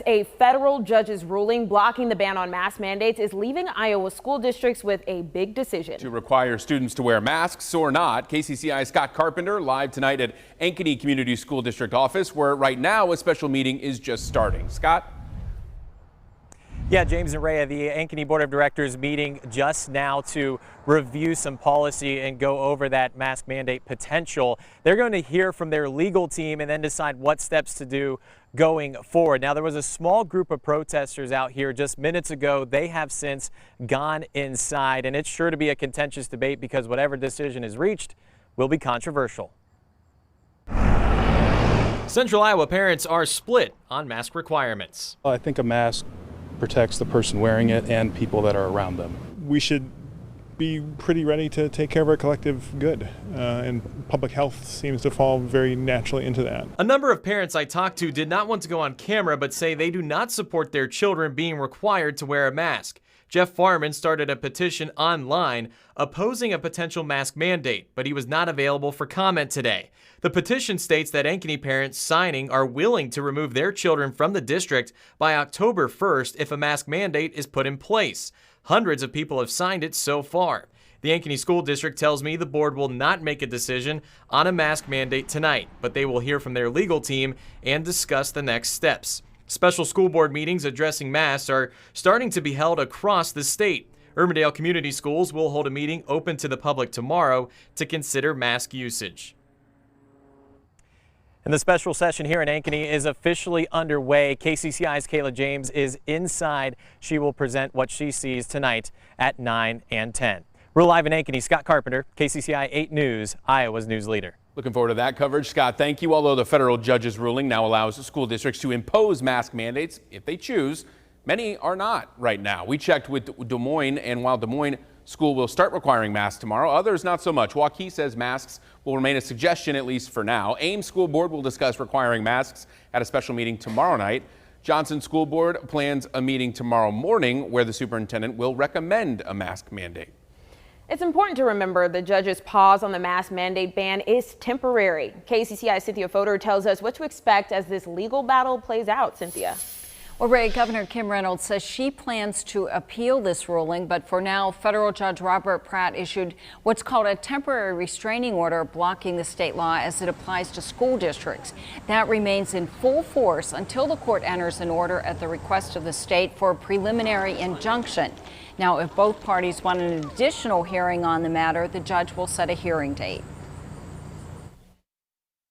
a federal judge's ruling blocking the ban on mask mandates is leaving Iowa school districts with a big decision. To require students to wear masks or not, KCCI's Scott Carpenter live tonight at Ankeny Community School District office, where right now a special meeting is just starting. Scott? Yeah, James and Rhea, the Ankeny Board of Directors meeting just now to review some policy and go over that mask mandate potential. They're going to hear from their legal team and then decide what steps to do going forward. Now, there was a small group of protesters out here just minutes ago. They have since gone inside, and it's sure to be a contentious debate because whatever decision is reached will be controversial. Central Iowa parents are split on mask requirements. I think a mask protects the person wearing it and people that are around them. We should be pretty ready to take care of our collective good, and public health seems to fall very naturally into that. A number of parents I talked to did not want to go on camera, but say they do not support their children being required to wear a mask. Jeff Farman started a petition online opposing a potential mask mandate, but he was not available for comment today. The petition states that Ankeny parents signing are willing to remove their children from the district by October 1st if a mask mandate is put in place. Hundreds of people have signed it so far. The Ankeny School District tells me the board will not make a decision on a mask mandate tonight, but they will hear from their legal team and discuss the next steps. Special school board meetings addressing masks are starting to be held across the state. Urbandale Community Schools will hold a meeting open to the public tomorrow to consider mask usage. And the special session here in Ankeny is officially underway. KCCI's Kayla James is inside. She will present what she sees tonight at 9 and 10. We're live in Ankeny. Scott Carpenter, KCCI 8 News, Iowa's news leader. Looking forward to that coverage. Scott, thank you. Although the federal judge's ruling now allows school districts to impose mask mandates if they choose, many are not right now. We checked with Des Moines, and while Des Moines school will start requiring masks tomorrow, others not so much. Waukee says masks will remain a suggestion, at least for now. Ames School Board will discuss requiring masks at a special meeting tomorrow night. Johnson School Board plans a meeting tomorrow morning where the superintendent will recommend a mask mandate. It's important to remember the judge's pause on the mask mandate ban is temporary. KCCI's Cynthia Fodor tells us what to expect as this legal battle plays out. Cynthia. Well, Ray, Governor Kim Reynolds says she plans to appeal this ruling, but for now, federal judge Robert Pratt issued what's called a temporary restraining order blocking the state law as it applies to school districts. That remains in full force until the court enters an order at the request of the state for a preliminary injunction. Now, if both parties want an additional hearing on the matter, the judge will set a hearing date.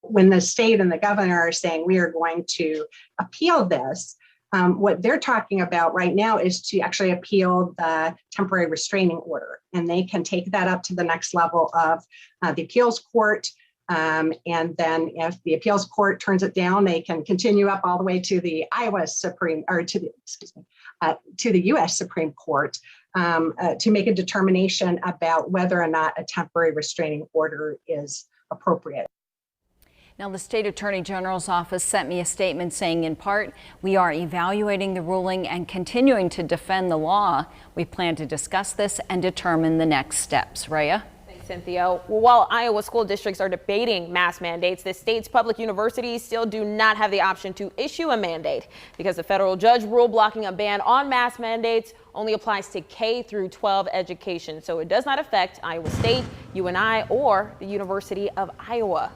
When the state and the governor are saying we are going to appeal this, what they're talking about right now is to actually appeal the temporary restraining order, and they can take that up to the next level of the appeals court. And then if the appeals court turns it down, they can continue up all the way to the Iowa Supreme, or to the U.S. Supreme Court to make a determination about whether or not a temporary restraining order is appropriate. Now, the state attorney general's office sent me a statement saying, in part, we are evaluating the ruling and continuing to defend the law. We plan to discuss this and determine the next steps. Rhea? Thanks, Cynthia. While Iowa school districts are debating mask mandates, the state's public universities still do not have the option to issue a mandate because the federal judge rule blocking a ban on mask mandates only applies to K through 12 education. So it does not affect Iowa State, UNI, or the University of Iowa.